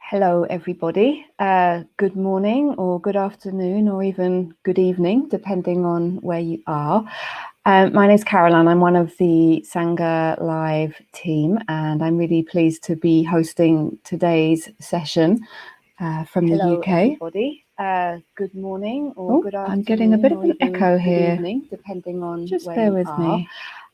Hello, everybody. Good morning or good afternoon or even good evening, depending on where you are. My name is Caroline. I'm one of the Sangha Live team, and I'm really pleased to be hosting today's session from the Hello, UK. everybody. Good morning or good afternoon. I'm getting a bit of an echo here. Good evening, depending on Just where bear you with are. me.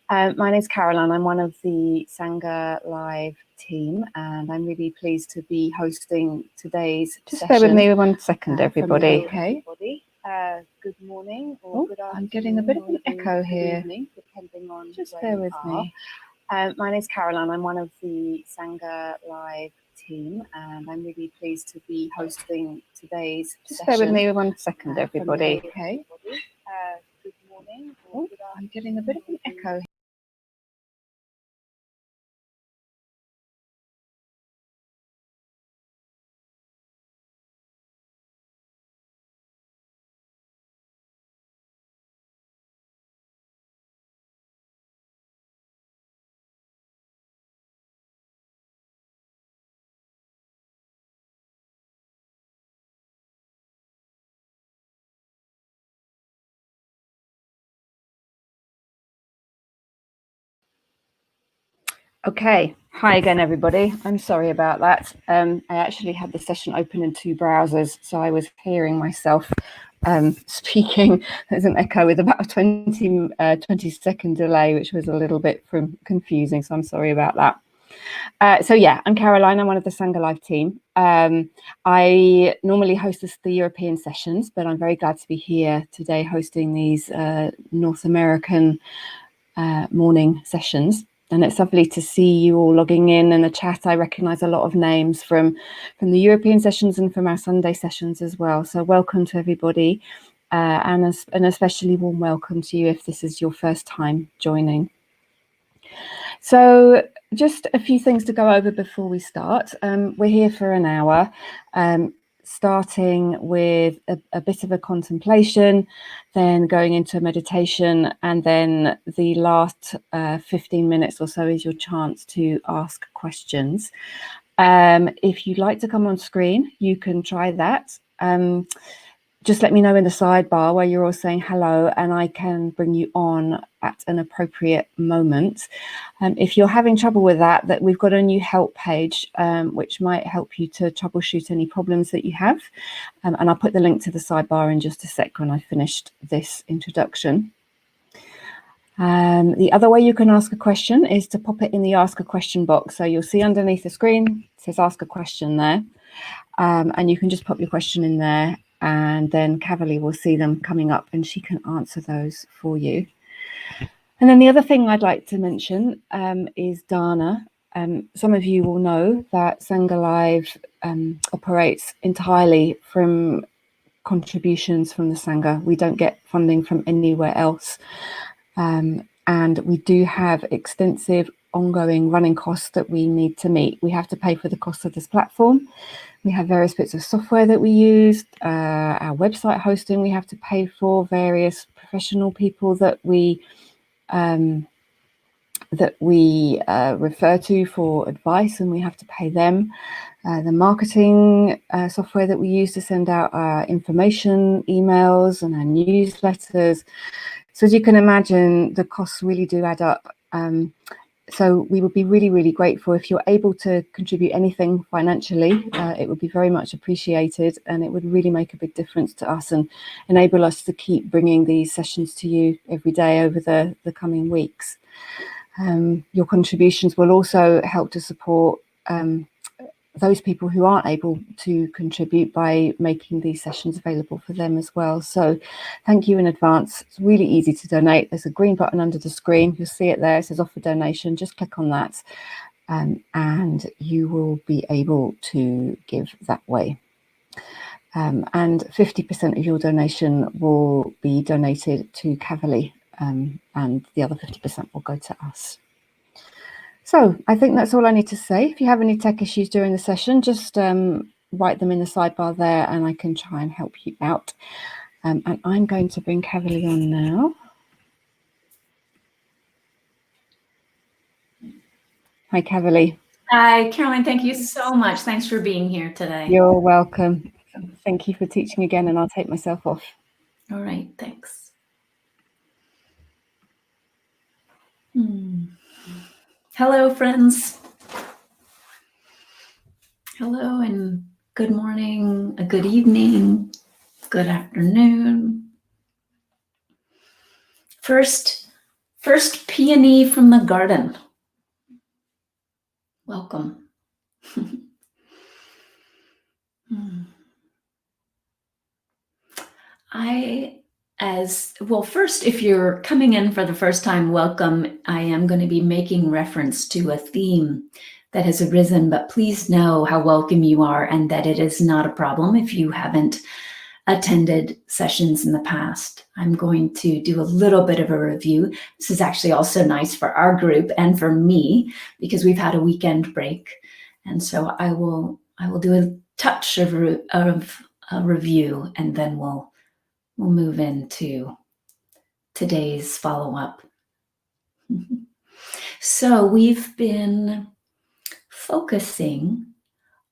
My name is Caroline. I'm one of the Sangha Live team, and I'm really pleased to be hosting today's Just session. bear with me 1 second, everybody. Okay. Good morning or good afternoon. I'm getting a bit of an echo here. Good evening, depending on Just where bear you with are. me. My name is Caroline. I'm one of the Sangha Live team, and I'm really pleased to be hosting today's Just session. bear with me 1 second, everybody. Okay. Good morning or good afternoon. I'm getting a bit of an echo here. Okay, hi again, everybody. I'm sorry about that. I actually had the session open in 2 browsers, so I was hearing myself speaking. There's an echo with about a 20-second delay, which was a little bit confusing, so I'm sorry about that. So yeah, I'm Caroline. I'm one of the Sangha Live team. I normally host the European sessions, but I'm very glad to be here today hosting these North American morning sessions. And it's lovely to see you all logging in the chat. I recognise a lot of names from the European sessions and from our Sunday sessions as well. So welcome to everybody, and an especially warm welcome to you if this is your first time joining. So just a few things to go over before we start. We're here for an hour, starting with a bit of a contemplation, then going into a meditation, and then the last 15 minutes or so is your chance to ask questions. If you'd like to come on screen, you can try that. Just let me know in the sidebar where you're all saying hello, and I can bring you on at an appropriate moment. If you're having trouble with that we've got a new help page, which might help you to troubleshoot any problems that you have. And I'll put the link to the sidebar in just a sec when I've finished this introduction. The other way you can ask a question is to pop it in the ask a question box. So you'll see underneath the screen, it says ask a question there. And you can just pop your question in there, and then Caverly will see them coming up and she can answer those for you. And then the other thing I'd like to mention is Dana. Some of you will know that Sangha Live operates entirely from contributions from the Sangha. We don't get funding from anywhere else. And we do have extensive ongoing running costs that we need to meet. We have to pay for the cost of this platform. We have various bits of software that we use, our website hosting we have to pay for, various professional people that we refer to for advice, and we have to pay them. The marketing software that we use to send out our information emails and our newsletters. So as you can imagine, the costs really do add up. So we would be really, really grateful if you're able to contribute anything financially. It would be very much appreciated, and it would really make a big difference to us and enable us to keep bringing these sessions to you every day over the coming weeks. Your contributions will also help to support those people who aren't able to contribute by making these sessions available for them as well. So thank you in advance. It's really easy to donate. There's a green button under the screen. You'll see it there. It says offer donation. Just click on that, and you will be able to give that way. And 50% of your donation will be donated to Caverly, and the other 50% will go to us. So I think that's all I need to say. If you have any tech issues during the session, just write them in the sidebar there and I can try and help you out. And I'm going to bring Caverly on now. Hi, Caverly. Hi, Caroline. Thank you so much. Thanks for being here today. You're welcome. Thank you for teaching again, and I'll take myself off. All right, thanks. Hello, friends. Hello, and good morning, a good evening, good afternoon. First peony from the garden. Welcome. First, if you're coming in for the first time, welcome. I am going to be making reference to a theme that has arisen, but please know how welcome you are and that it is not a problem if you haven't attended sessions in the past. I'm going to do a little bit of a review. This is actually also nice for our group and for me because we've had a weekend break. And so I will do a touch of a review, and then we'll move into today's follow-up. So we've been focusing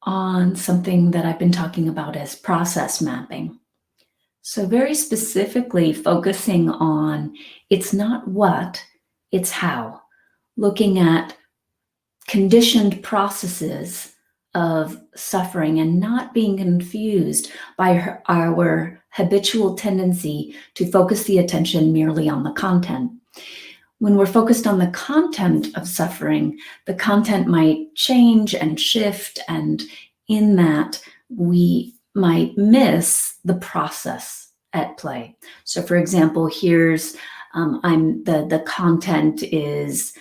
on something that I've been talking about as process mapping. So very specifically focusing on it's not what, it's how. Looking at conditioned processes of suffering and not being confused by our habitual tendency to focus the attention merely on the content. When we're focused on the content of suffering, the content might change and shift, and in that we might miss the process at play. So for example, here's the content is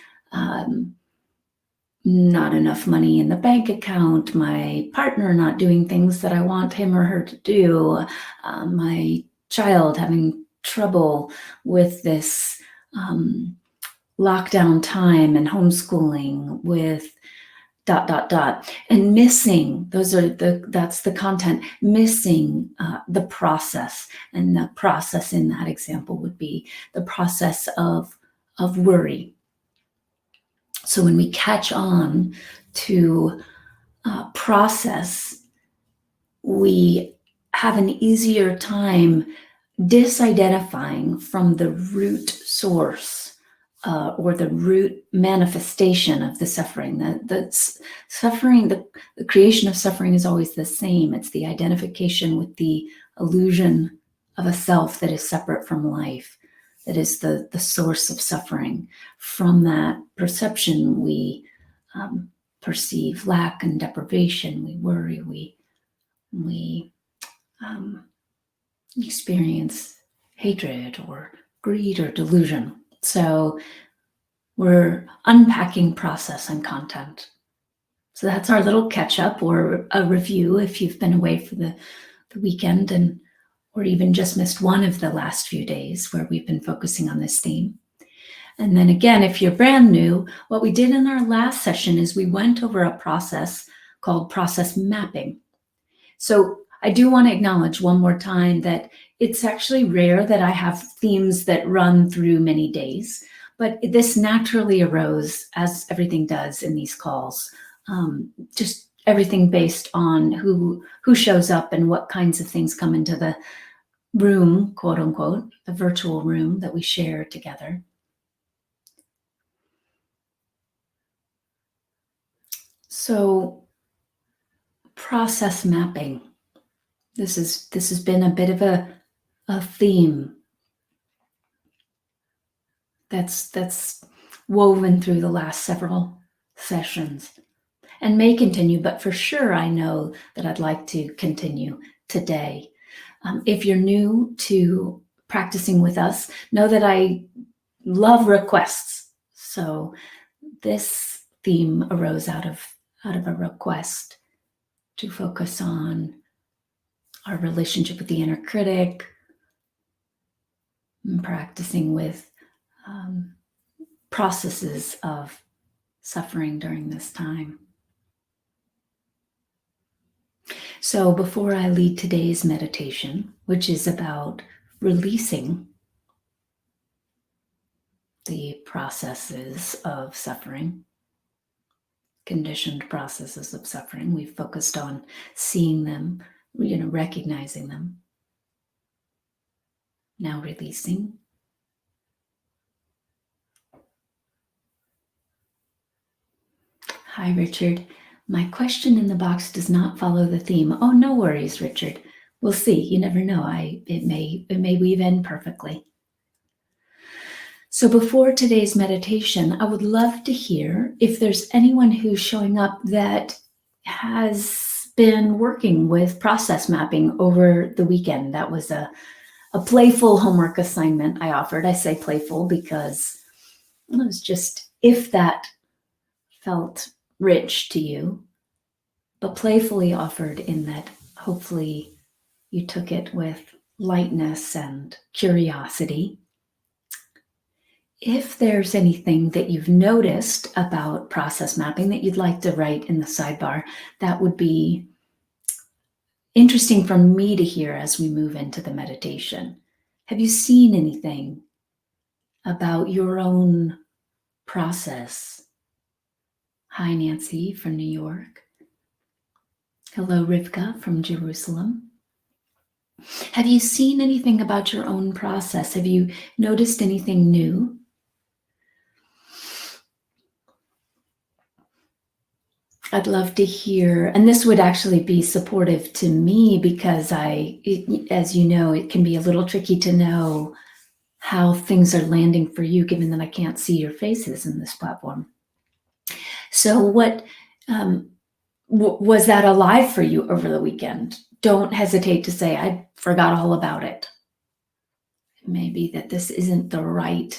not enough money in the bank account, my partner not doing things that I want him or her to do, my child having trouble with this lockdown time and homeschooling with ... and missing, that's the content, missing the process. And the process in that example would be the process of worry. So when we catch on to process, we have an easier time disidentifying from the root source or the root manifestation of the suffering. The suffering, the creation of suffering is always the same. It's the identification with the illusion of a self that is separate from life, that is the source of suffering. From that perception, we perceive lack and deprivation, we worry, we experience hatred or greed or delusion. So we're unpacking process and content. So that's our little catch up or a review if you've been away for the weekend or even just missed one of the last few days where we've been focusing on this theme. And then again, if you're brand new, what we did in our last session is we went over a process called process mapping. So I do want to acknowledge one more time that it's actually rare that I have themes that run through many days, but this naturally arose, as everything does in these calls, just everything based on who shows up and what kinds of things come into the room, quote unquote, the virtual room that we share together. So process mapping. This has been a bit of a theme that's woven through the last several sessions and may continue, but for sure I know that I'd like to continue today. If you're new to practicing with us, know that I love requests. So this theme arose out of a request to focus on our relationship with the inner critic, and practicing with processes of suffering during this time. So before I lead today's meditation, which is about releasing the processes of suffering, conditioned processes of suffering. We've focused on seeing them, recognizing them. Now releasing. Hi, Richard. My question in the box does not follow the theme. Oh, no worries, Richard. We'll see. You never know. It may weave in perfectly. So before today's meditation, I would love to hear if there's anyone who's showing up that has been working with process mapping over the weekend. That was a playful homework assignment I offered. I say playful because it was just, if that felt rich to you, but playfully offered in that hopefully you took it with lightness and curiosity. If there's anything that you've noticed about process mapping that you'd like to write in the sidebar, that would be interesting for me to hear as we move into the meditation. Have you seen anything about your own process? Hi, Nancy from New York. Hello, Rivka from Jerusalem. Have you seen anything about your own process? Have you noticed anything new? I'd love to hear, and this would actually be supportive to me because as you know, it can be a little tricky to know how things are landing for you, given that I can't see your faces in this platform. So what was that alive for you over the weekend? Don't hesitate to say, I forgot all about it. It may be that this isn't the right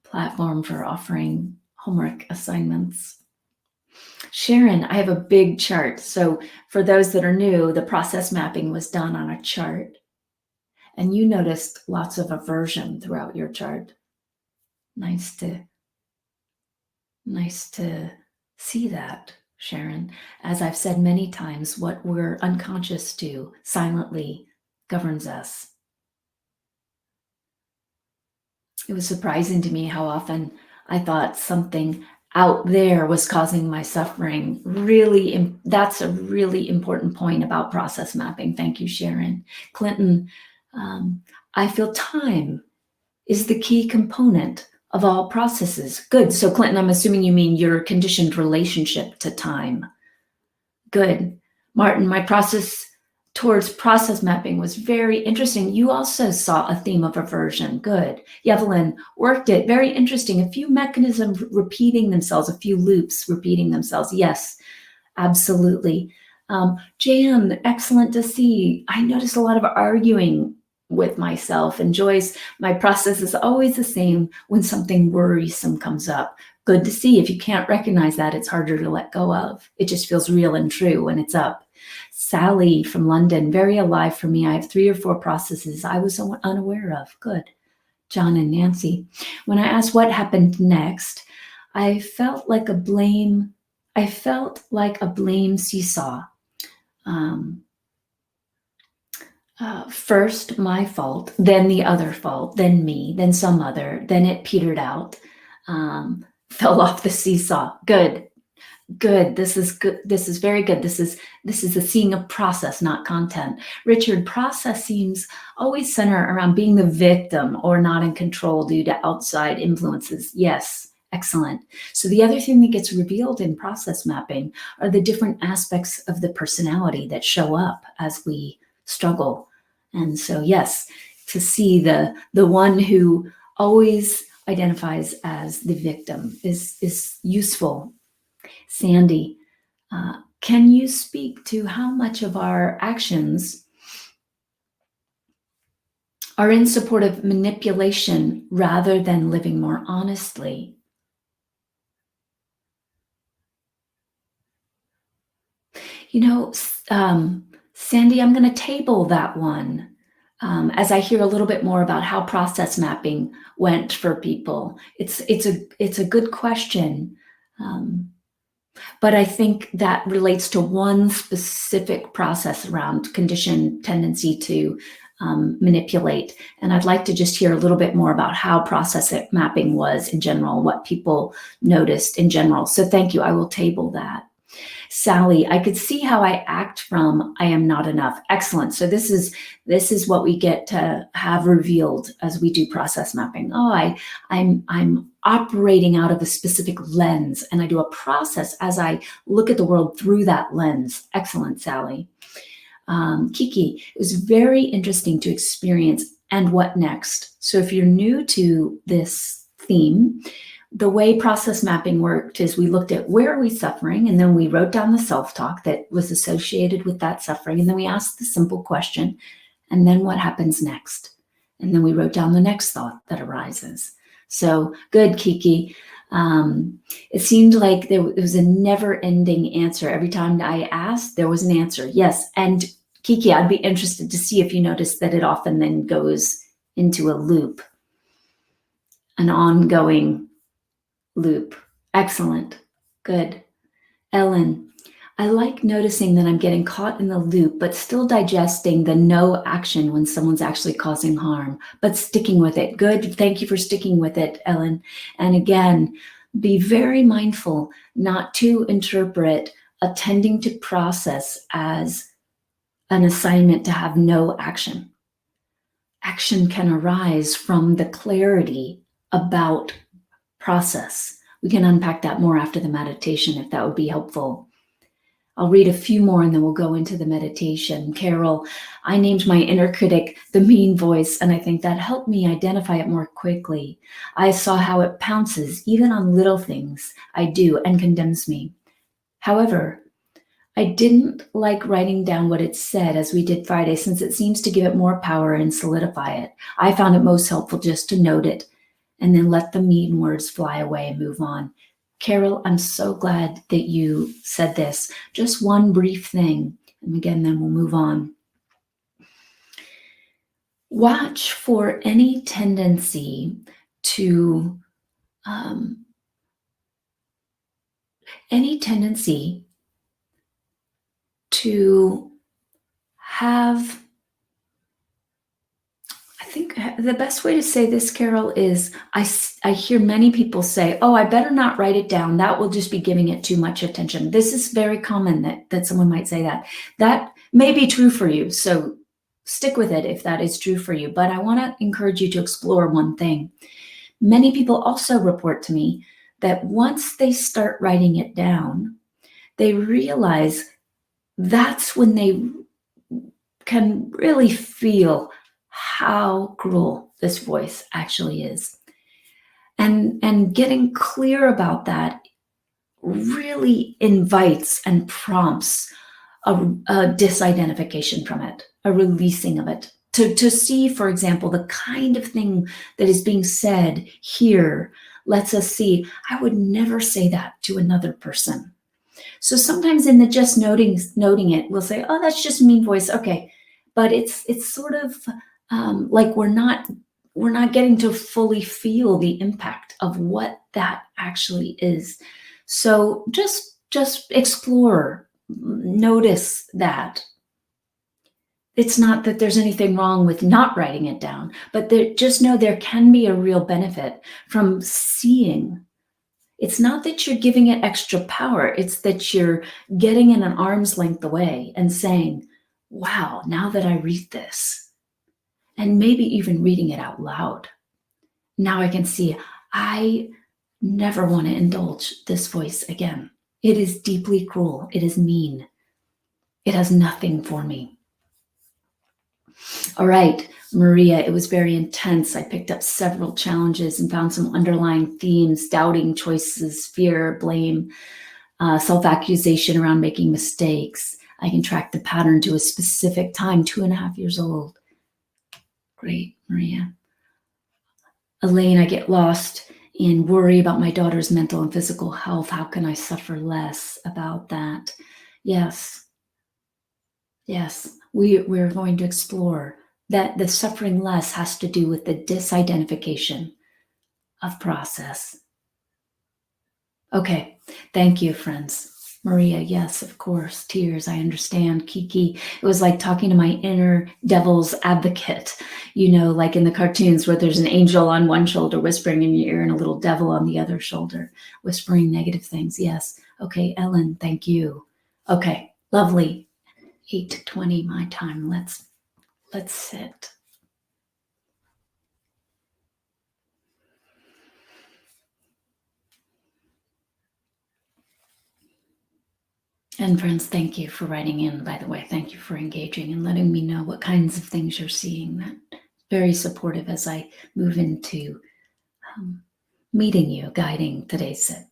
platform for offering homework assignments. Sharon, I have a big chart. So for those that are new, the process mapping was done on a chart. And you noticed lots of aversion throughout your chart. Nice to see that, Sharon. As I've said many times, what we're unconscious to silently governs us. It was surprising to me how often I thought something out there was causing my suffering. Really, that's a really important point about process mapping. Thank you, Sharon. Clinton, I feel time is the key component of all processes. Good. So Clinton, I'm assuming you mean your conditioned relationship to time. Good. Martin, my process towards process mapping was very interesting. You also saw a theme of aversion. Good. Evelyn worked it. Very interesting. A few mechanisms repeating themselves, a few loops repeating themselves. Yes, absolutely. Jan, excellent to see. I noticed a lot of arguing with myself. And Joyce, my process is always the same when something worrisome comes up. Good to see. If you can't recognize that, it's harder to let go of. It just feels real and true when it's up. Sally from London, very alive for me. I have 3 or 4 processes I was unaware of. Good. John and Nancy. When I asked what happened next, I felt like a blame seesaw. First my fault, then the other fault, then me, then some other, then it petered out, fell off the seesaw. Good. This is good. This is very good. This is the seeing of process, not content. Richard, process seems always center around being the victim or not in control due to outside influences. Yes. Excellent. So the other thing that gets revealed in process mapping are the different aspects of the personality that show up as we struggle. And so, yes, to see the one who always identifies as the victim is useful. Sandy, can you speak to how much of our actions are in support of manipulation rather than living more honestly? You know, Sandy, I'm going to table that one as I hear a little bit more about how process mapping went for people. It's a good question, but I think that relates to one specific process around conditioned tendency to manipulate. And I'd like to just hear a little bit more about how process mapping was in general, what people noticed in general. So thank you. I will table that. Sally, I could see how I act from I am not enough. Excellent. So this is what we get to have revealed as we do process mapping. Oh, I'm operating out of a specific lens, and I do a process as I look at the world through that lens. Excellent, Sally. Kiki, it was very interesting to experience and what next. So if you're new to this theme, the way process mapping worked is we looked at where are we suffering, and then we wrote down the self-talk that was associated with that suffering, and then we asked the simple question, and then what happens next? And then we wrote down the next thought that arises. So good, Kiki. It seemed like it was a never-ending answer. Every time I asked, there was an answer. Yes, and Kiki, I'd be interested to see if you notice that it often then goes into a loop, an ongoing loop. Excellent. Good. Ellen, I like noticing that I'm getting caught in the loop, but still digesting the no action when someone's actually causing harm, but sticking with it. Good. Thank you for sticking with it, Ellen. And again, be very mindful not to interpret attending to process as an assignment to have no action. Action can arise from the clarity about process. We can unpack that more after the meditation if that would be helpful. I'll read a few more and then we'll go into the meditation. Carol, I named my inner critic the mean voice, and I think that helped me identify it more quickly. I saw how it pounces even on little things I do and condemns me. However, I didn't like writing down what it said as we did Friday, since it seems to give it more power and solidify it. I found it most helpful just to note it and then let the mean words fly away and move on. Carol, I'm so glad that you said this. Just one brief thing, and again, then we'll move on. Watch for any tendency to, have, I think the best way to say this, Carol, is I hear many people say, oh, I better not write it down. That will just be giving it too much attention. This is very common that someone might say that. That may be true for you. So stick with it if that is true for you. But I want to encourage you to explore one thing. Many people also report to me that once they start writing it down, they realize that's when they can really feel how cruel this voice actually is. And getting clear about that really invites and prompts a disidentification from it, a releasing of it. To see, for example, the kind of thing that is being said here lets us see, I would never say that to another person. So sometimes in the just noting it, we'll say, oh, that's just mean voice. Okay. But it's sort of like we're not getting to fully feel the impact of what that actually is. So just explore, notice that. It's not that there's anything wrong with not writing it down, but just know there can be a real benefit from seeing. It's not that you're giving it extra power. It's that you're getting in an arm's length away and saying, wow, now that I read this, and maybe even reading it out loud, now I can see I never want to indulge this voice again. It is deeply cruel. It is mean. It has nothing for me. All right, Maria, it was very intense. I picked up several challenges and found some underlying themes: doubting choices, fear, blame, self-accusation around making mistakes. I can track the pattern to a specific time, 2.5 years old. Great, Maria. Elaine, I get lost in worry about my daughter's mental and physical health. How can I suffer less about that? Yes, we're going to explore that the suffering less has to do with the disidentification of process. Okay, thank you, friends. Maria, yes, of course. Tears, I understand. Kiki, it was like talking to my inner devil's advocate, like in the cartoons where there's an angel on one shoulder whispering in your ear and a little devil on the other shoulder whispering negative things. Yes. Okay, Ellen, thank you. Okay, lovely. 8:20 my time. Let's sit. And friends, thank you for writing in, by the way. Thank you for engaging and letting me know what kinds of things you're seeing. That's very supportive as I move into meeting you, guiding today's sit.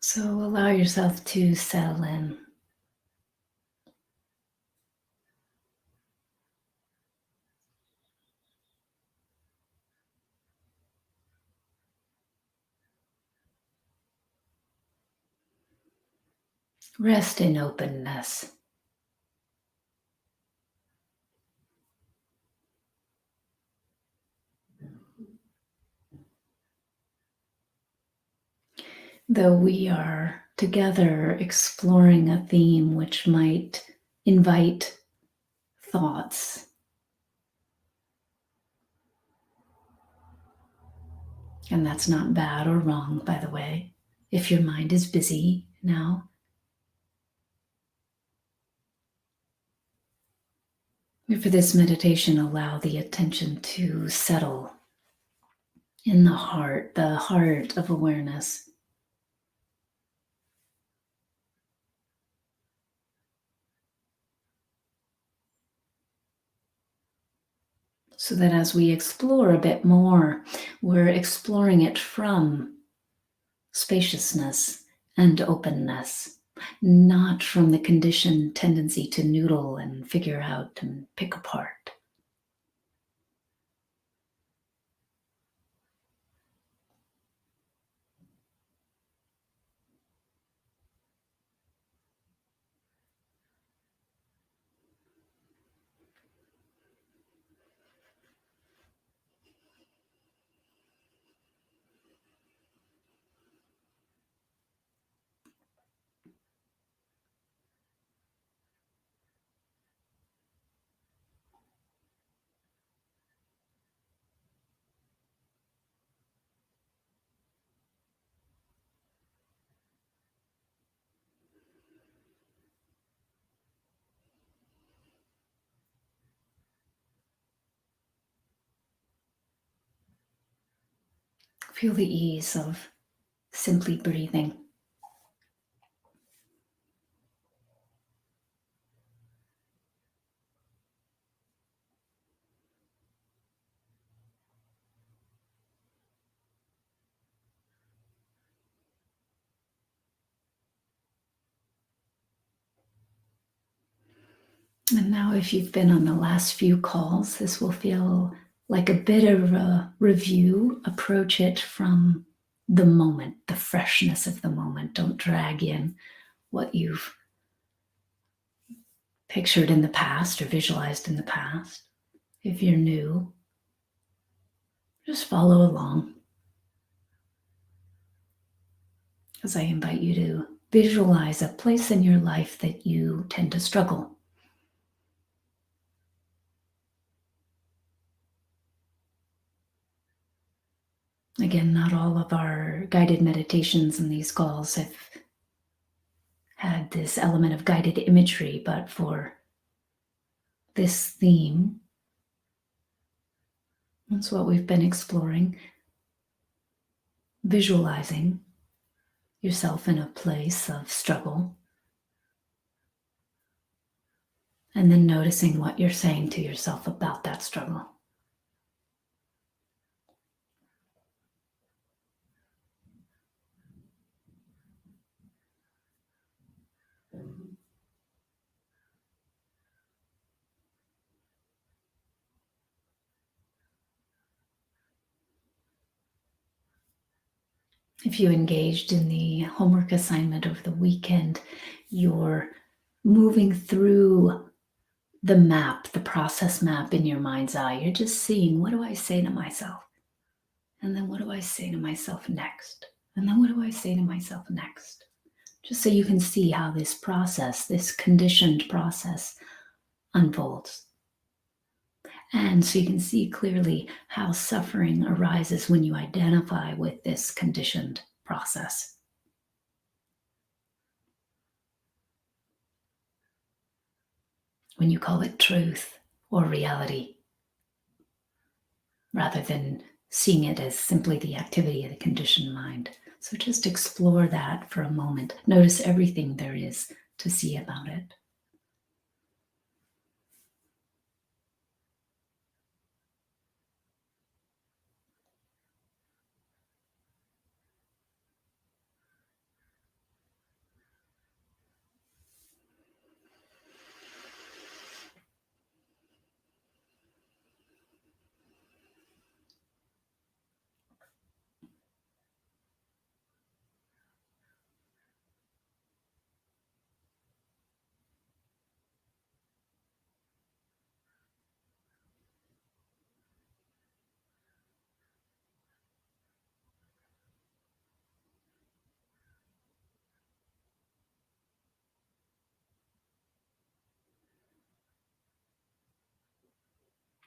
So allow yourself to settle in. Rest in openness. Though we are together exploring a theme which might invite thoughts, and that's not bad or wrong, by the way, if your mind is busy now. For this meditation, allow the attention to settle in the heart of awareness. So that as we explore a bit more, we're exploring it from spaciousness and openness, not from the conditioned tendency to noodle and figure out and pick apart. Feel the ease of simply breathing. And now if you've been on the last few calls, this will feel like a bit of a review. Approach it from the moment, the freshness of the moment. Don't drag in what you've pictured in the past or visualized in the past. If you're new, just follow along as I invite you to visualize a place in your life that you tend to struggle Again, not all of our guided meditations and these calls have had this element of guided imagery, but for this theme, that's what we've been exploring. Visualizing yourself in a place of struggle, and then noticing what you're saying to yourself about that struggle. If you engaged in the homework assignment over the weekend, you're moving through the map, the process map in your mind's eye. You're just seeing, what do I say to myself? And then what do I say to myself next? And then what do I say to myself next? Just so you can see how this process, this conditioned process, unfolds. And so you can see clearly how suffering arises when you identify with this conditioned process. When you call it truth or reality, rather than seeing it as simply the activity of the conditioned mind. So just explore that for a moment. Notice everything there is to see about it.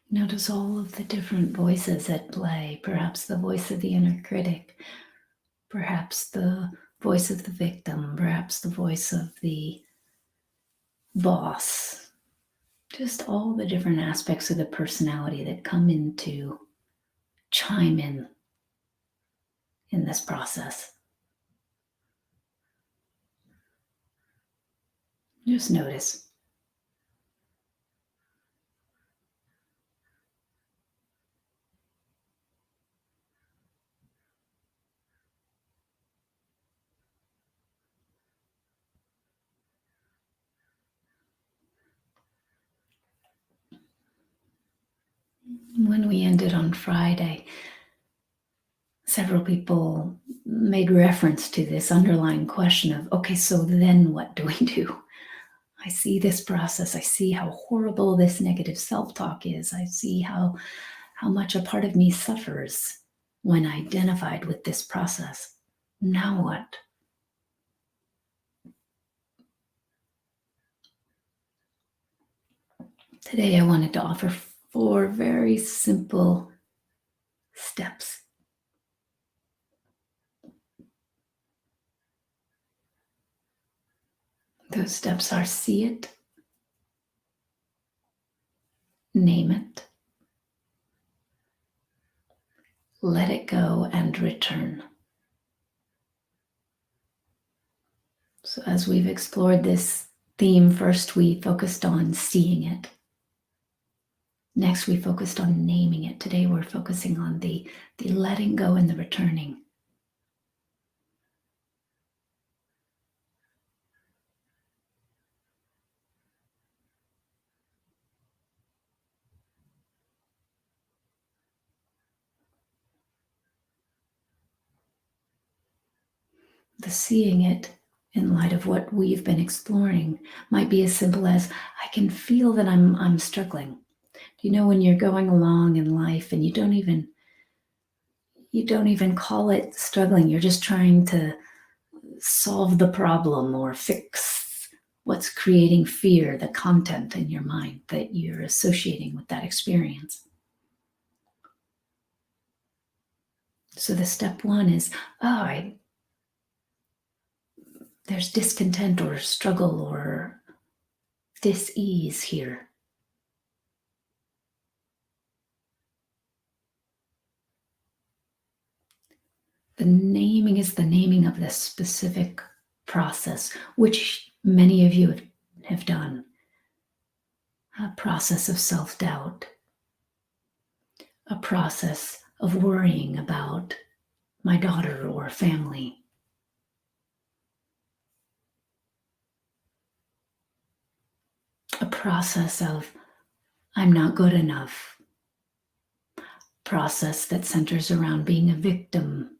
Notice all of the different voices at play, perhaps the voice of the inner critic, perhaps the voice of the victim, perhaps the voice of the boss. Just all the different aspects of the personality that come in to chime in this process. Just notice. When we ended on Friday, several people made reference to this underlying question of, okay, so then what do we do? I see this process. I see how horrible this negative self-talk is. I see how much a part of me suffers when identified with this process. Now what? Today I wanted to offer 4 very simple steps. Those steps are: see it, name it, let it go, and return. So as we've explored this theme, first we focused on seeing it. Next we focused on naming it. Today we're focusing on the letting go and the returning. The seeing it in light of what we've been exploring might be as simple as, I can feel that I'm struggling. You know, when you're going along in life and you don't even call it struggling, you're just trying to solve the problem or fix what's creating fear, the content in your mind that you're associating with that experience. So the step one is, there's discontent or struggle or dis-ease here. The naming is the naming of this specific process, which many of you have done. A process of self-doubt, a process of worrying about my daughter or family, a process of I'm not good enough, process that centers around being a victim,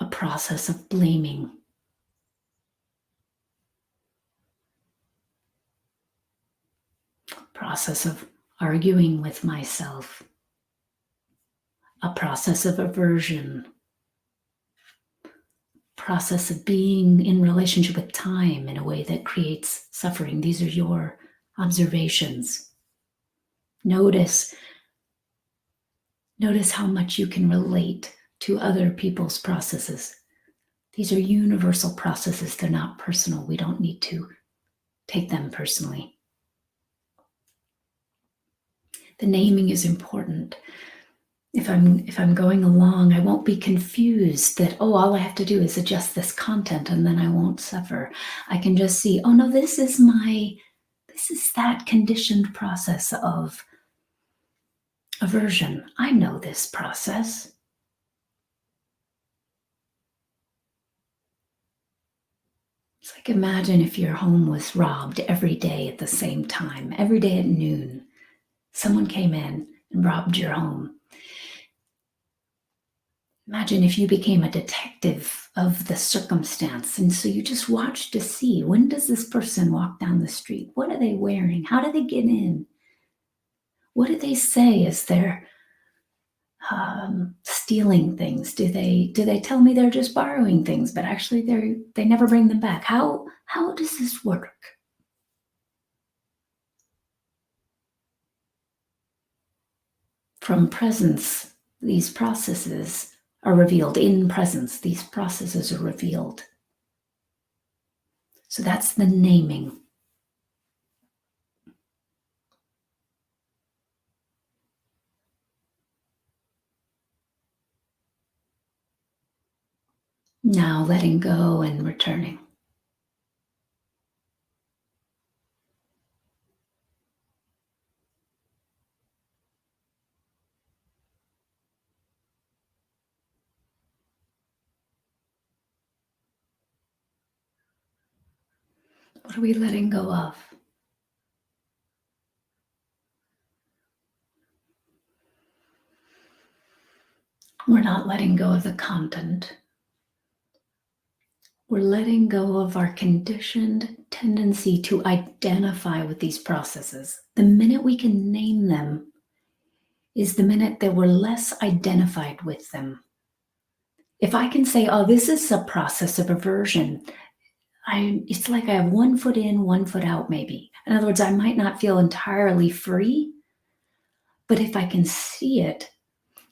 a process of blaming, a process of arguing with myself, a process of aversion, process of being in relationship with time in a way that creates suffering. These are your observations. Notice how much you can relate to other people's processes. These are universal processes. They're not personal. We don't need to take them personally. The naming is important. If I'm going along, I won't be confused that, all I have to do is adjust this content and then I won't suffer. I can just see, oh no, this is that conditioned process of aversion. I know this process. It's like, imagine if your home was robbed every day at the same time, every day at noon. Someone came in and robbed your home. Imagine if you became a detective of the circumstance, and so you just watched to see, when does this person walk down the street? What are they wearing? How do they get in? What do they say as they're stealing things? Do they tell me they're just borrowing things, but actually they never bring them back? How does this work? From presence, these processes are revealed. In presence, these processes are revealed. So that's the naming. Now letting go and returning. What are we letting go of? We're not letting go of the content. We're letting go of our conditioned tendency to identify with these processes. The minute we can name them is the minute that we're less identified with them. If I can say, this is a process of aversion, it's like I have 1 foot in, 1 foot out, maybe. In other words, I might not feel entirely free, but if I can see it,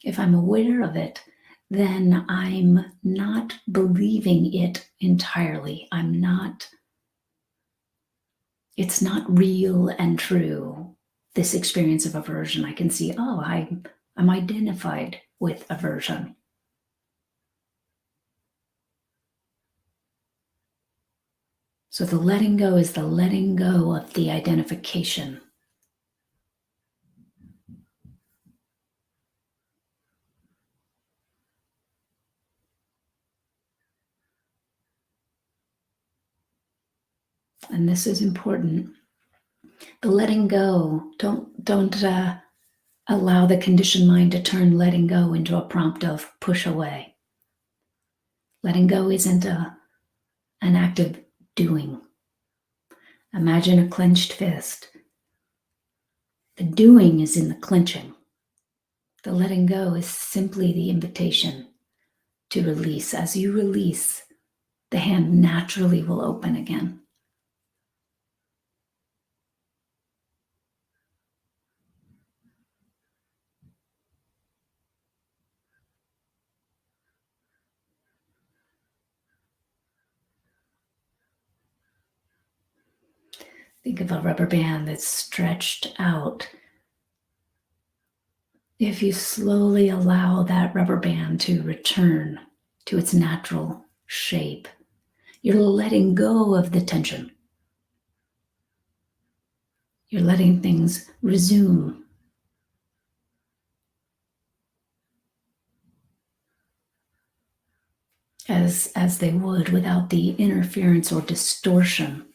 if I'm aware of it, then I'm not believing it entirely. It's not real and true. This experience of aversion, I can see, I'm identified with aversion. So the letting go is the letting go of the identification. And this is important. The letting go, don't allow the conditioned mind to turn letting go into a prompt of push away. Letting go isn't an act of doing. Imagine a clenched fist. The doing is in the clenching. The letting go is simply the invitation to release. As you release, the hand naturally will open again. Think of a rubber band that's stretched out. If you slowly allow that rubber band to return to its natural shape, you're letting go of the tension. You're letting things resume. As they would without the interference or distortion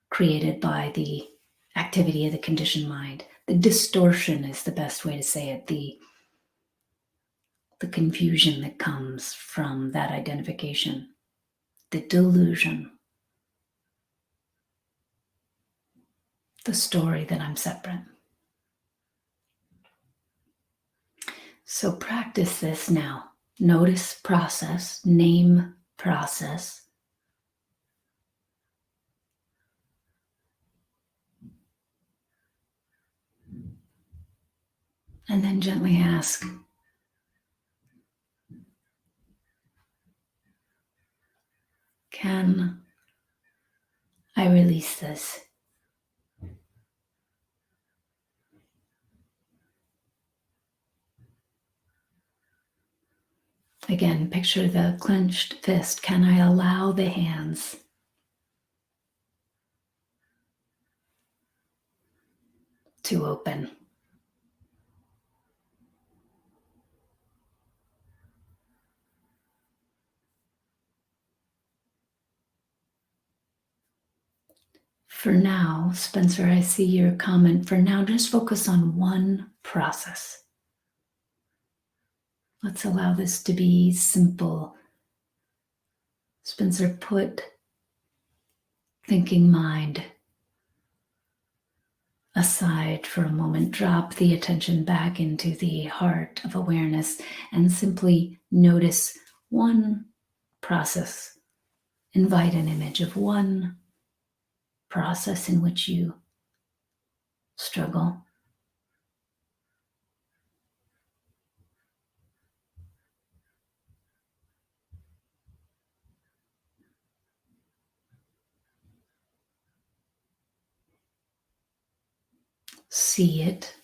created by the activity of the conditioned mind. The distortion is the best way to say it, the confusion that comes from that identification, the delusion, the story that I'm separate. So practice this now. Notice process, name process. And then gently ask, can I release this? Again, picture the clenched fist. Can I allow the hands to open? For now, Spencer, I see your comment. For now, just focus on one process. Let's allow this to be simple. Spencer, put thinking mind aside for a moment. Drop the attention back into the heart of awareness and simply notice one process. Invite an image of one process in which you struggle. See it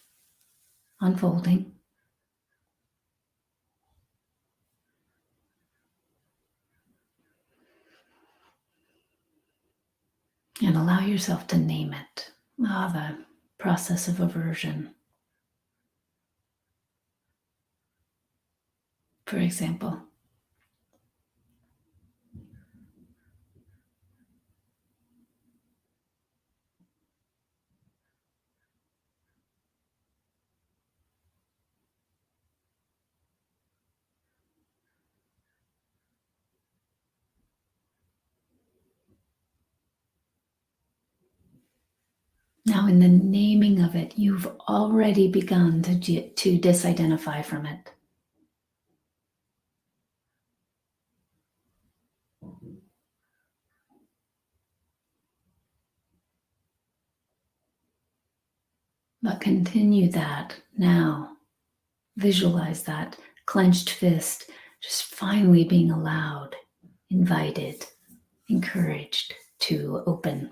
unfolding. And allow yourself to name it. The process of aversion, for example. Now, in the naming of it, you've already begun to disidentify from it. But continue that now. Visualize that clenched fist just finally being allowed, invited, encouraged to open.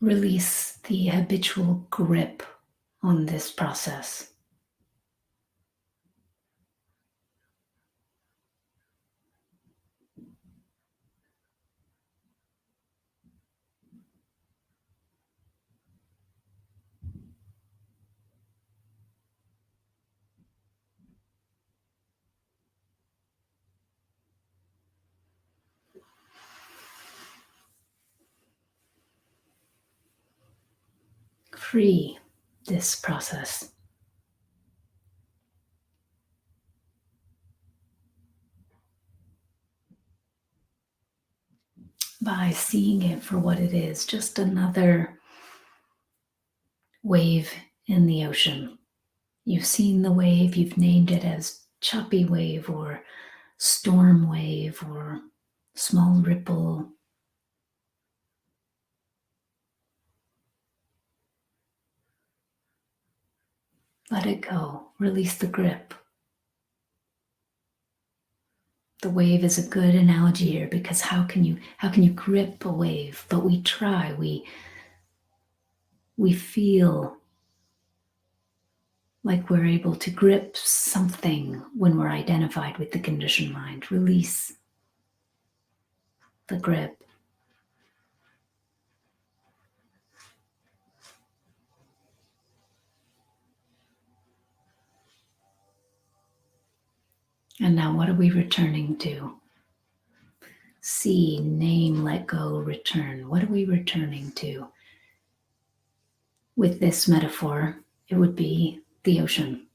Release the habitual grip on this process. Free this process. By seeing it for what it is, just another wave in the ocean. You've seen the wave, you've named it as choppy wave or storm wave or small ripple. Let it go. Release the grip. The wave is a good analogy here, because how can you grip a wave? But we try. We feel like we're able to grip something when we're identified with the conditioned mind. Release the grip. And now what are we returning to? See, name, let go, return. What are we returning to? With this metaphor, it would be the ocean.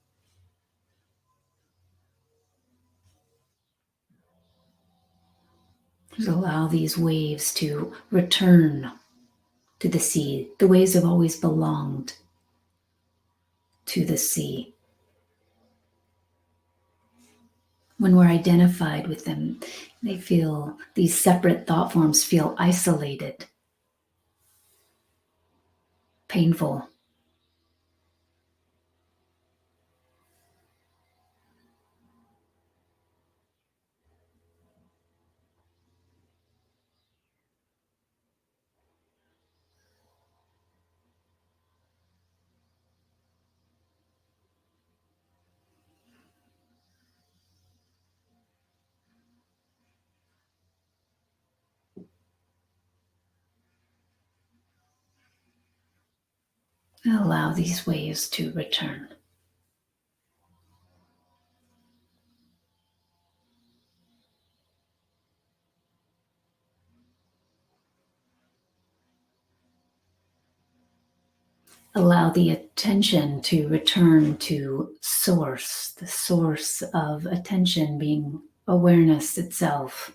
Just allow these waves to return to the sea. The waves have always belonged to the sea. When we're identified with them, these separate thought forms feel isolated, painful. Allow these waves to return. Allow the attention to return to source, the source of attention being awareness itself.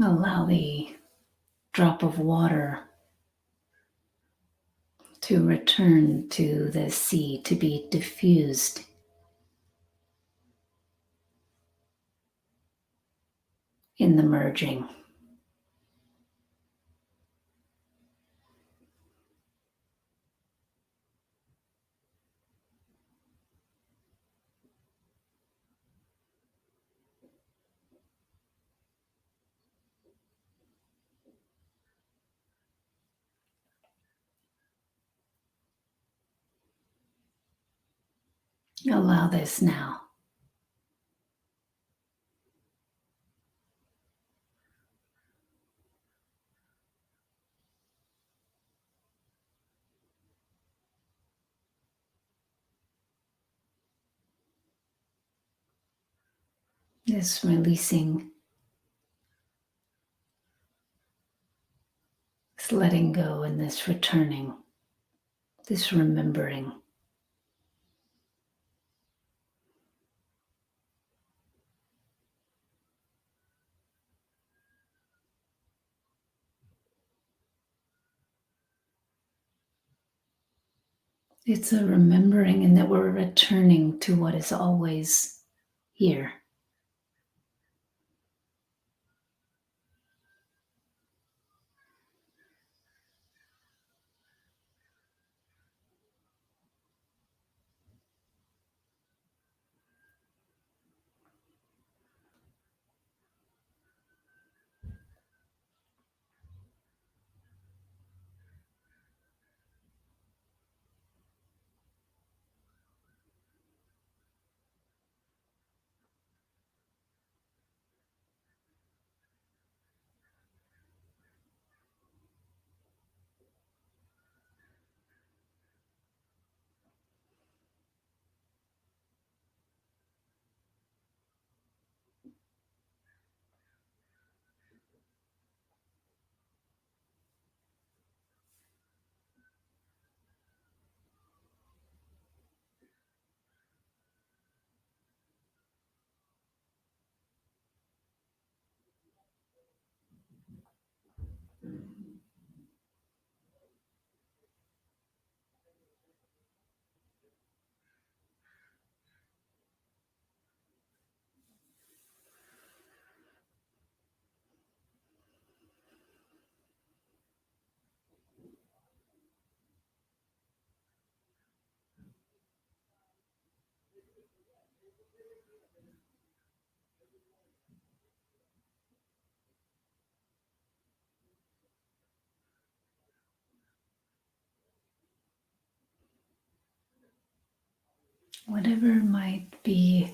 Allow the drop of water to return to the sea, to be diffused in the merging. Allow this now. This releasing, this letting go, and this returning, this remembering. It's a remembering, and that we're returning to what is always here. whatever might be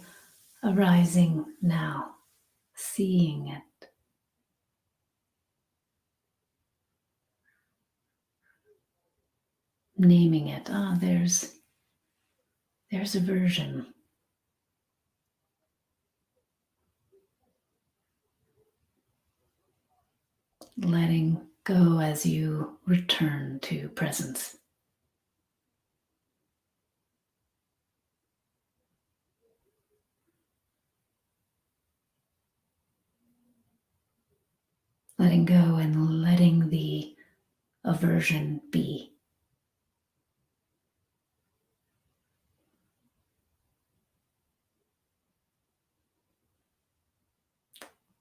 arising now, seeing it. Naming it. There's aversion. Letting go as you return to presence. Letting go and letting the aversion be.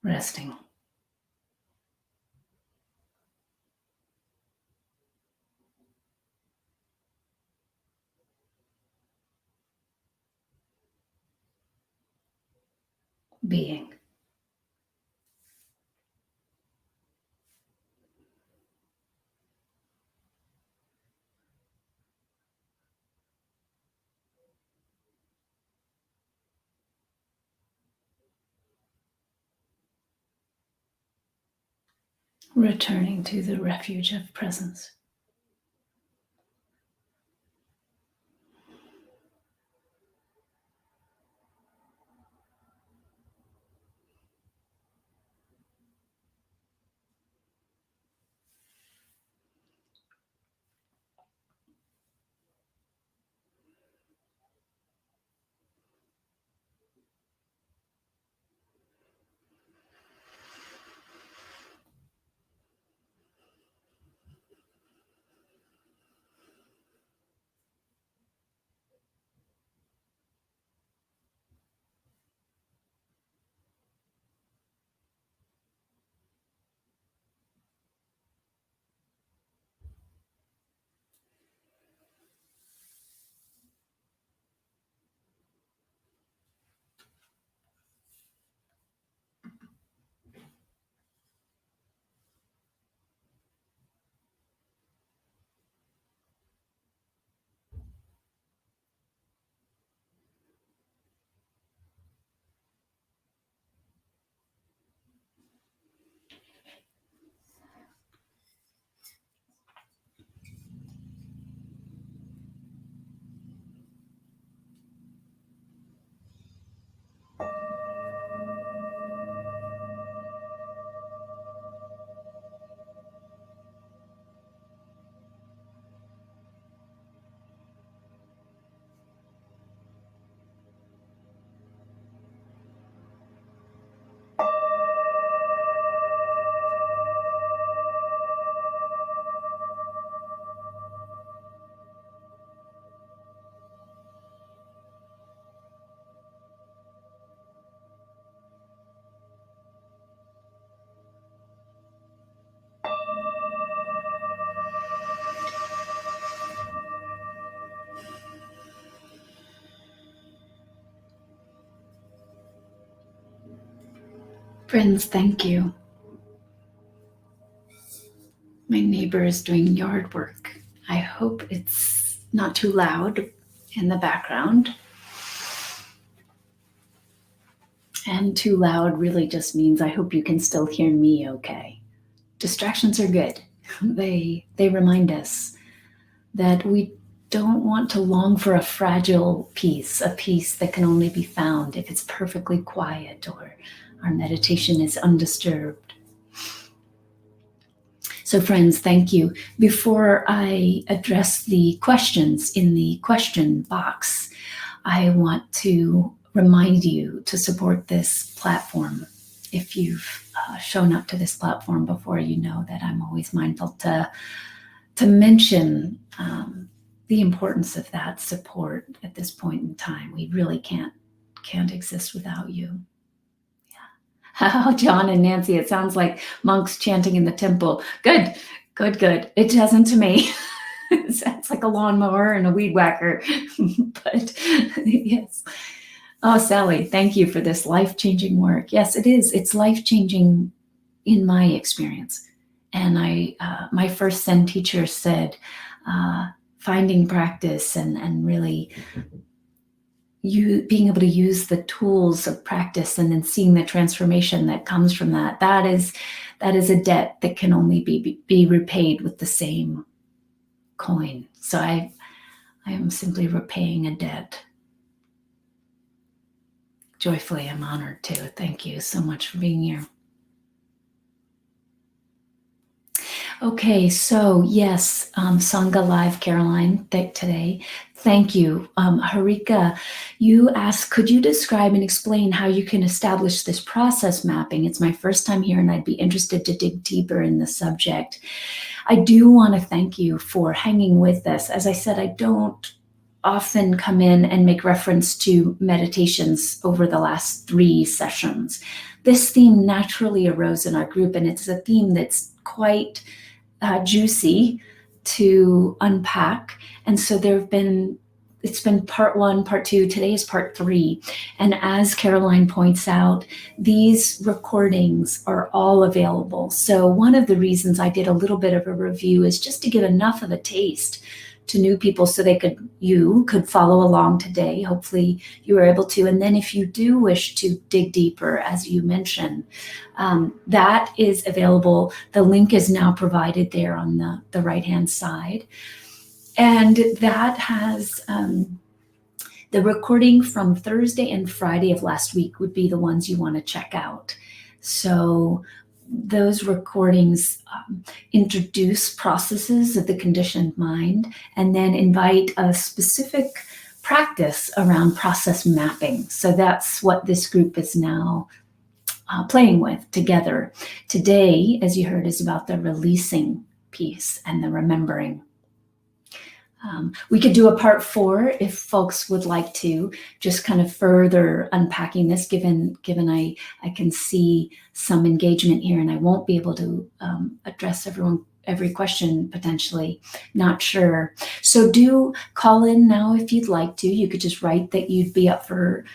Resting. Being. Returning to the refuge of presence. Friends, thank you. My neighbor is doing yard work. I hope it's not too loud in the background. And too loud really just means I hope you can still hear me okay. Distractions are good. They remind us that we don't want to long for a fragile peace, a peace that can only be found if it's perfectly quiet or our meditation is undisturbed. So friends, thank you. Before I address the questions in the question box, I want to remind you to support this platform. If you've shown up to this platform before, you know that I'm always mindful to mention the importance of that support at this point in time. We really can't exist without you. Oh, John and Nancy, it sounds like monks chanting in the temple. Good. It doesn't to me. It sounds like a lawnmower and a weed whacker. But yes. Oh, Sally, thank you for this life-changing work. Yes, it is. It's life-changing in my experience. And my first Zen teacher said, finding practice and really you being able to use the tools of practice and then seeing the transformation that comes from that, that is a debt that can only be repaid with the same coin. So I am simply repaying a debt. Joyfully, I'm honored to. Thank you so much for being here. Okay, so yes, Sangha Live, Caroline, today. Thank you. Harika, you asked, could you describe and explain how you can establish this process mapping? It's my first time here and I'd be interested to dig deeper in the subject. I do want to thank you for hanging with us. As I said, I don't often come in and make reference to meditations over the last 3 sessions. This theme naturally arose in our group, and it's a theme that's quite juicy to unpack. And so it's been part 1, part 2, today is part 3. And as Caroline points out, these recordings are all available. So one of the reasons I did a little bit of a review is just to give enough of a taste to new people so you could follow along today. Hopefully you were able to. And then if you do wish to dig deeper, as you mentioned, that is available. The link is now provided there on the right-hand side. And that has the recording from Thursday and Friday of last week would be the ones you want to check out. So those recordings introduce processes of the conditioned mind and then invite a specific practice around process mapping. So that's what this group is now playing with together. Today, as you heard, is about the releasing piece and the remembering. We could do a part 4 if folks would like to, just kind of further unpacking this, given I can see some engagement here and I won't be able to address every question potentially, not sure. So do call in now if you'd like to. You could just write that you'd be up for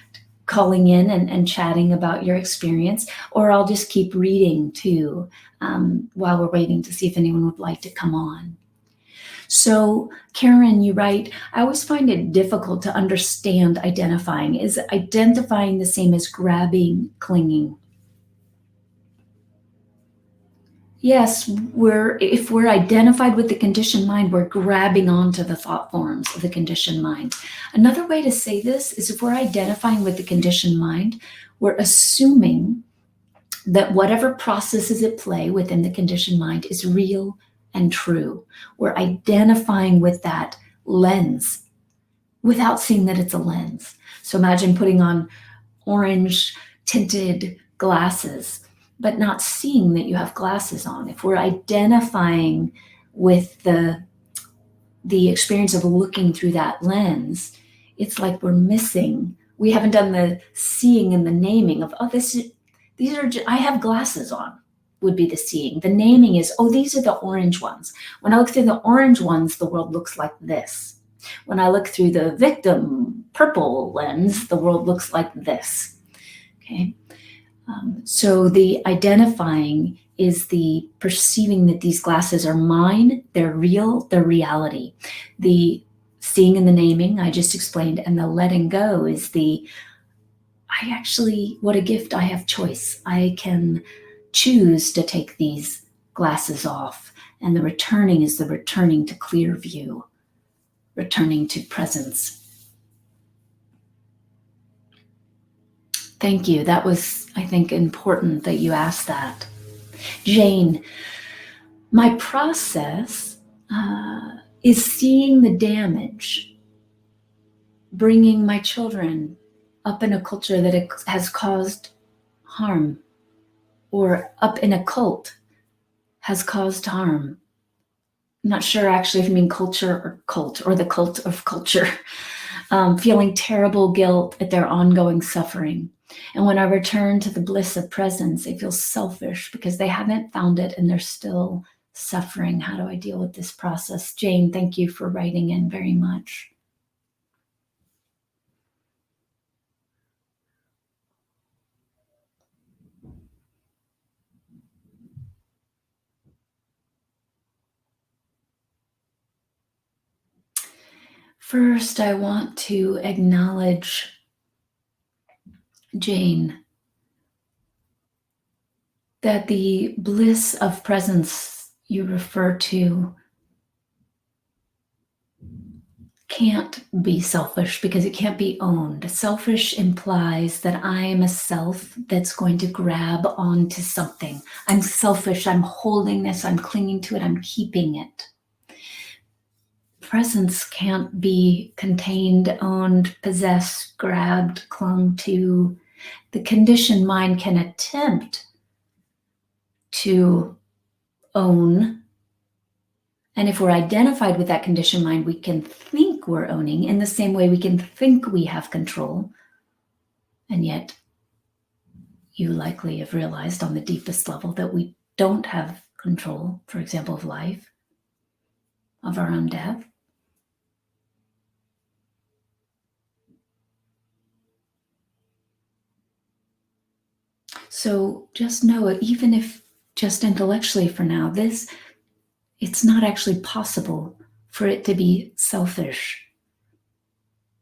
calling in and chatting about your experience, or I'll just keep reading too while we're waiting to see if anyone would like to come on. So Karen, you write, I always find it difficult to understand identifying. Is identifying the same as grabbing, clinging? Yes, if we're identified with the conditioned mind, we're grabbing onto the thought forms of the conditioned mind. Another way to say this is if we're identifying with the conditioned mind, we're assuming that whatever process is at play within the conditioned mind is real and true. We're identifying with that lens without seeing that it's a lens. So imagine putting on orange tinted glasses, but not seeing that you have glasses on. If we're identifying with the experience of looking through that lens, it's like we're missing. We haven't done the seeing and the naming of, I have glasses on, would be the seeing. The naming is, these are the orange ones. When I look through the orange ones, the world looks like this. When I look through the victim purple lens, the world looks like this. Okay. So the identifying is the perceiving that these glasses are mine, they're real, they're reality. The seeing and the naming I just explained, and the letting go is what a gift. I have choice. I can choose to take these glasses off. And the returning is the returning to clear view, returning to presence. Thank you. That was, I think, important that you asked that. Jane, my process is seeing the damage, bringing my children up in a culture that has caused harm, or up in a cult has caused harm. I'm not sure actually if you mean culture or cult, or the cult of culture. Feeling terrible guilt at their ongoing suffering. And when I return to the bliss of presence, they feel selfish because they haven't found it and they're still suffering. How do I deal with this process? Jane, thank you for writing in very much. First, I want to acknowledge Jane, that the bliss of presence you refer to can't be selfish because it can't be owned. Selfish implies that I am a self that's going to grab onto something. I'm selfish, I'm holding this, I'm clinging to it, I'm keeping it. Presence can't be contained, owned, possessed, grabbed, clung to. The conditioned mind can attempt to own. And if we're identified with that conditioned mind, we can think we're owning in the same way we can think we have control. And yet, you likely have realized on the deepest level that we don't have control, for example, of life, of our own death. So just know it, even if just intellectually for now, it's not actually possible for it to be selfish.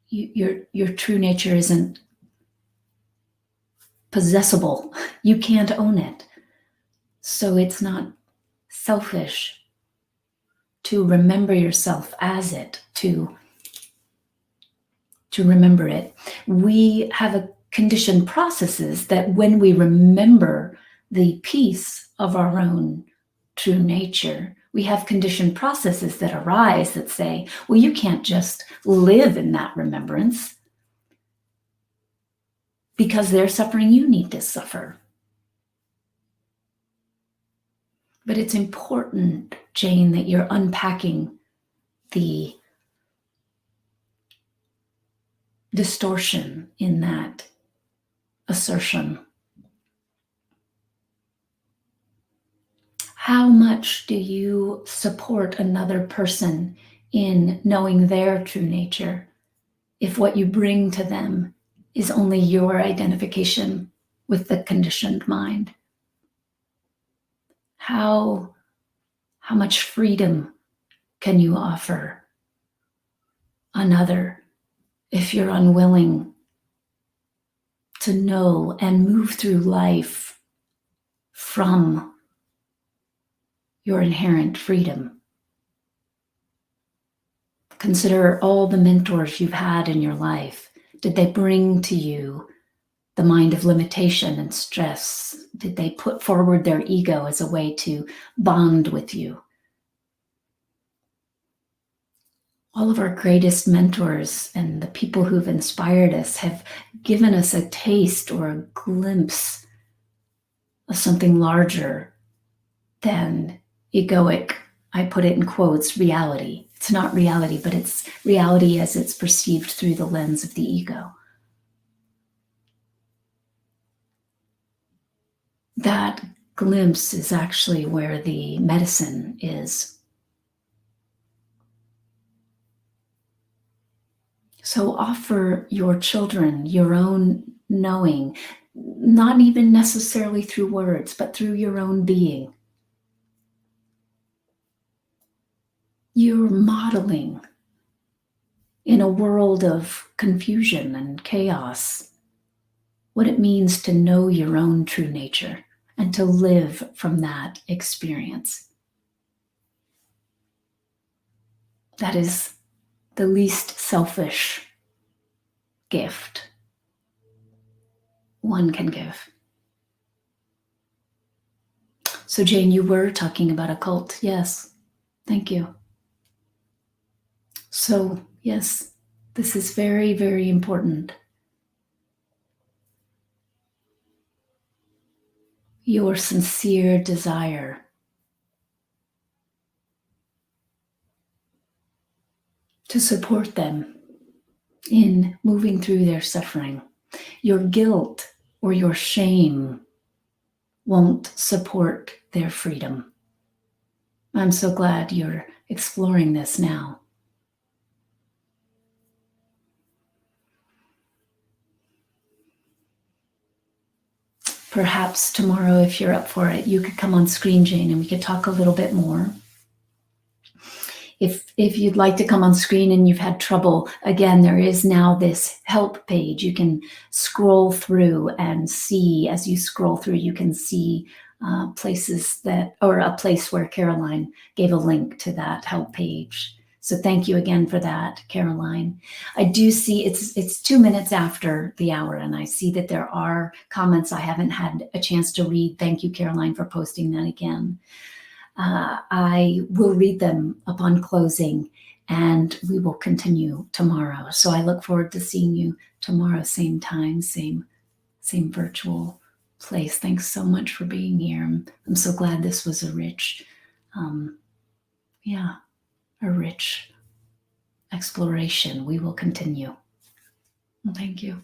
Your true nature isn't possessible. You can't own it. So it's not selfish to remember yourself as it, to remember it. We have a conditioned processes that when we remember the peace of our own true nature, we have conditioned processes that arise that say, well, you can't just live in that remembrance. Because they're suffering, you need to suffer. But it's important, Jane, that you're unpacking the distortion in that assertion. How much do you support another person in knowing their true nature if what you bring to them is only your identification with the conditioned mind? How much freedom can you offer another if you're unwilling to know and move through life from your inherent freedom? Consider all the mentors you've had in your life. Did they bring to you the mind of limitation and stress? Did they put forward their ego as a way to bond with you? All of our greatest mentors and the people who've inspired us have given us a taste or a glimpse of something larger than egoic, I put it in quotes, reality. It's not reality, but it's reality as it's perceived through the lens of the ego. That glimpse is actually where the medicine is. So offer your children your own knowing, not even necessarily through words, but through your own being. You're modeling in a world of confusion and chaos what it means to know your own true nature and to live from that experience. That is the least selfish gift one can give. So Jane, you were talking about a cult. Yes, thank you. So yes, this is very, very important. Your sincere desire to support them in moving through their suffering. Your guilt or your shame won't support their freedom. I'm so glad you're exploring this now. Perhaps tomorrow, if you're up for it, you could come on screen, Jane, and we could talk a little bit more. If you'd like to come on screen and you've had trouble, again, there is now this help page. You can scroll through and see, as you scroll through, you can see places that, or a place where Caroline gave a link to that help page. So thank you again for that, Caroline. I do see it's 2 minutes after the hour, and I see that there are comments I haven't had a chance to read. Thank you, Caroline, for posting that again. I will read them upon closing, and we will continue tomorrow. So I look forward to seeing you tomorrow, same time, same virtual place. Thanks so much for being here. I'm so glad this was a rich, a rich exploration. We will continue. Thank you.